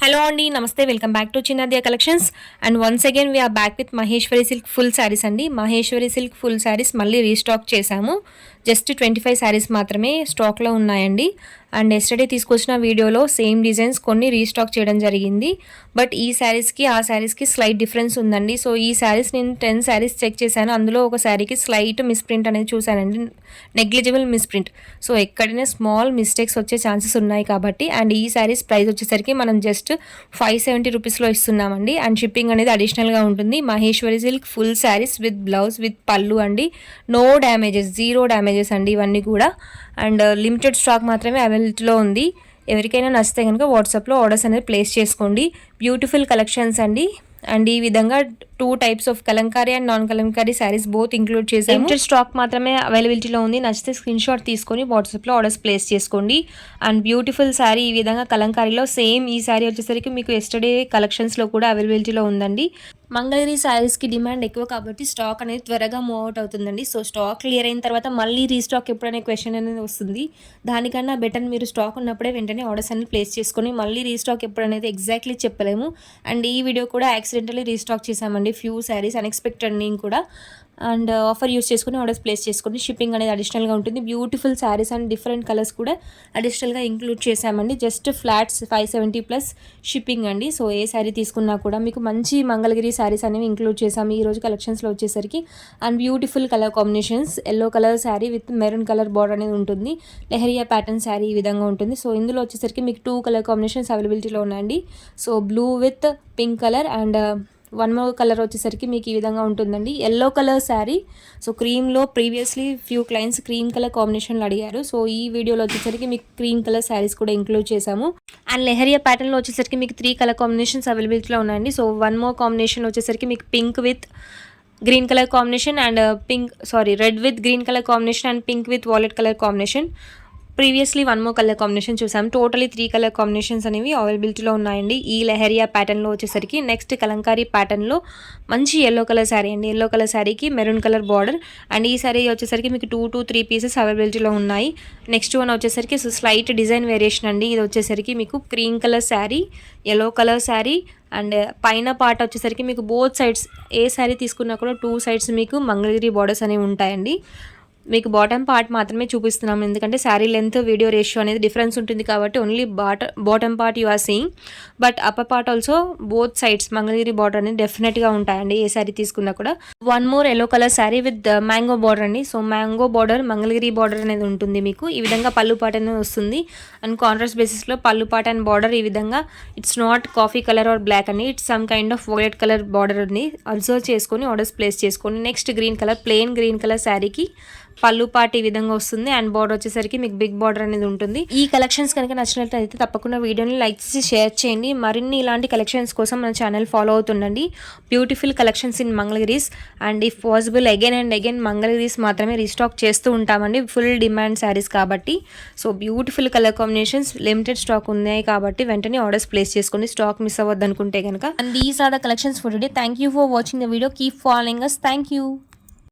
Hello అండి, నమస్తే. Welcome back to Chinnadya collections. And once again we are back with Maheshwari silk full saris అండి. Maheshwari silk full saris మళ్ళీ restock చేశాము. Just 25 saris మాత్రమే స్టాక్లో ఉన్నాయండి. అండ్ ఎస్టర్డే తీసుకొచ్చిన వీడియోలో సేమ్ డిజైన్స్ కొన్ని రీస్టాక్ చేయడం జరిగింది. బట్ ఈ శారీస్కి ఆ శారీస్కి స్లైట్ డిఫరెన్స్ ఉందండి. సో ఈ శారీస్ నేను 10 శారీస్ చెక్ చేశాను. అందులో ఒక శారీకి స్లైట్ మిస్ప్రింట్ అనేది చూశానండి, నెగ్లిజిబుల్ మిస్ప్రింట్. సో ఎక్కడైనా స్మాల్ మిస్టేక్స్ వచ్చే ఛాన్సెస్ ఉన్నాయి కాబట్టి. అండ్ ఈ శారీస్ ప్రైస్ వచ్చేసరికి మనం జస్ట్ 570 రూపీస్లో ఇస్తున్నామండి. అండ్ షిప్పింగ్ అనేది అడిషనల్గా ఉంటుంది. Maheshwari silk full saris with blouse with పళ్ళు అండి. నో డ్యామేజెస్, జీరో డ్యామేజెస్ అండి ఇవన్నీ కూడా. అండ్ లిమిటెడ్ స్టాక్ మాత్రమే అవైలబిలిటీలో ఉంది. ఎవరికైనా నచ్చితే కనుక వాట్సాప్లో ఆర్డర్స్ అనేది ప్లేస్ చేసుకోండి. బ్యూటిఫుల్ కలెక్షన్స్ అండి. అండ్ ఈ విధంగా 2 types of Kalamkari and non Kalamkari saris both include చేసాము. లిమిటెడ్ స్టాక్ మాత్రమే అవైలబిలిటీలో ఉంది. నచ్చితే స్క్రీన్ షాట్ తీసుకొని వాట్సాప్లో ఆర్డర్స్ ప్లేస్ చేసుకోండి. అండ్ బ్యూటిఫుల్ శారీ ఈ విధంగా కలంకారీలో సేమ్ ఈ శారీ వచ్చేసరికి మీకు ఎస్టర్డే కలెక్షన్స్లో కూడా అవైలబిలిటీలో ఉందండి. మంగళగిరి శారీస్కి డిమాండ్ ఎక్కువ కాబట్టి స్టాక్ అనేది త్వరగా మూవ్ అవుట్ అవుతుందండి. సో స్టాక్ క్లియర్ అయిన తర్వాత మళ్ళీ రీస్టాక్ ఎప్పుడనే క్వశ్చన్ అనేది వస్తుంది. దానికన్నా బెటర్ మీరు స్టాక్ ఉన్నప్పుడే వెంటనే ఆర్డర్స్ అనేది ప్లేస్ చేసుకొని మళ్ళీ రీస్టాక్ ఎప్పుడనేది ఎగ్జాక్ట్లీ చెప్పలేము. అండ్ ఈ వీడియో కూడా యాక్సిడెంటల్లీ రీస్టాక్ చేసామండి ఫ్యూ శారీస్, అన్ఎక్స్పెక్టెడ్ నేను కూడా. అండ్ ఆఫర్ యూస్ చేసుకుని ఆర్డర్స్ ప్లేస్ చేసుకోండి. షిప్పింగ్ అనేది అడిషనల్గా ఉంటుంది. Beautiful saris and different colours కూడా అడిషనల్గా ఇంక్లూడ్ చేసామండి. జస్ట్ ఫ్లాట్స్ 570 ప్లస్ షిప్పింగ్ అండి. సో ఏ శారీ తీసుకున్నా కూడా మీకు మంచి మంగళగిరి శారీస్ అనేవి ఇంక్లూడ్ చేసాము ఈ రోజు కలెక్షన్స్లో వచ్చేసరికి. And beautiful colour combinations, yellow colour sari with maroon colour border అనేది ఉంటుంది. లెహరియా ప్యాటర్న్ శారీ ఈ విధంగా ఉంటుంది. సో ఇందులో వచ్చేసరికి మీకు 2 కలర్ కాంబినేషన్స్ అవైలబిలిటీలో ఉన్నాయండి. So blue with pink colour and one more colour వచ్చేసరికి మీకు ఈ విధంగా ఉంటుందండి. Yellow colour sari. సో క్రీమ్లో previously few clients cream colour కాంబినేషన్లో అడిగారు. సో ఈ వీడియోలో వచ్చేసరికి మీకు క్రీమ్ కలర్ శారీస్ కూడా ఇంక్లూడ్ చేసాము. అండ్ లెహరియా ప్యాటర్న్లో వచ్చేసరికి మీకు 3 కలర్ కాంబినేషన్స్ అవైలబిలిటీలో ఉన్నాయండి. సో వన్ మోర్ కాంబినేషన్ వచ్చేసరికి మీకు pink with green colour combination and red with green colour combination and pink with wallet colour combination. Previously 1 more colour combination చూసాం. టోటలీ 3 కలర్ కాంబినేషన్స్ అనేవి అవైలబిలిటీలో ఉన్నాయండి ఈ లెహరియా ప్యాటర్న్లో వచ్చేసరికి. నెక్స్ట్ కలంకారీ ప్యాటర్న్లో మంచి ఎల్లో కలర్ శారీ అండి. ఎల్లో కలర్ శారీకి మెరూన్ కలర్ బార్డర్. అండ్ ఈ శారీ వచ్చేసరికి మీకు 2 to 3 పీసెస్ అవైలబిలిటీలో ఉన్నాయి. నెక్స్ట్ వన్ వచ్చేసరికి స్లైట్ డిజైన్ వేరియేషన్ అండి. ఇది వచ్చేసరికి మీకు cream colour sari, yellow colour sari and పైన పార్ట్ వచ్చేసరికి మీకు బోత్ సైడ్స్ ఏ శారీ తీసుకున్నా కూడా 2 సైడ్స్ మీకు మంగళగిరి బార్డర్స్ అనేవి ఉంటాయండి. మీకు బాటమ్ పార్ట్ మాత్రమే చూపిస్తున్నాము, ఎందుకంటే శారీ లెంత్ వీడియో రేషియో అనేది డిఫరెన్స్ ఉంటుంది కాబట్టి only bottom part you are seeing. But upper part also both sides Mangalagiri border అనేది డెఫినెట్గా ఉంటాయండి ఏ శారీ తీసుకున్నా కూడా. One more yellow colour sari with mango border అండి. So mango border Mangalagiri border అనేది ఉంటుంది మీకు. ఈ విధంగా పళ్ళు పార్ట్ అనేది వస్తుంది. అండ్ కాంట్రాస్ట్ బేసిస్లో పళ్ళు పార్ట్ అండ్ బార్డర్ ఈ విధంగా. It's not coffee colour or black అండి, it's some kind of violet colour border అని అబ్జర్వ్ చేసుకొని ఆర్డర్స్ ప్లేస్ చేసుకోండి. Next green colour, plain green colour శారీకి పళ్ళు పార్ట్ ఈ విధంగా వస్తుంది. అండ్ బార్డర్ వచ్చేసరికి మీకు బిగ్ బార్డర్ అనేది ఉంటుంది. ఈ కలెక్షన్స్ కనుక నచ్చినట్లయితే తప్పకుండా వీడియోని లైక్ చేసి షేర్ చేయండి. మరిన్ని ఇలాంటి కలెక్షన్స్ కోసం మన ఛానల్ ఫాలో అవుతుండండి. Beautiful collections in Mangalagiris. And if possible again and again Mangalagiris మాత్రమే రీస్టాక్ చేస్తూ ఉంటామండి, ఫుల్ డిమాండ్ శారీస్ కాబట్టి. So beautiful colour combinations, limited stock ఉన్నాయి కాబట్టి వెంటనే ఆర్డర్స్ ప్లేస్ చేసుకోండి స్టాక్ మిస్ అవ్వద్దు అనుకుంటే కనుక. And these are the collections for today. Thank you for watching the video. Keep following us. Thank you.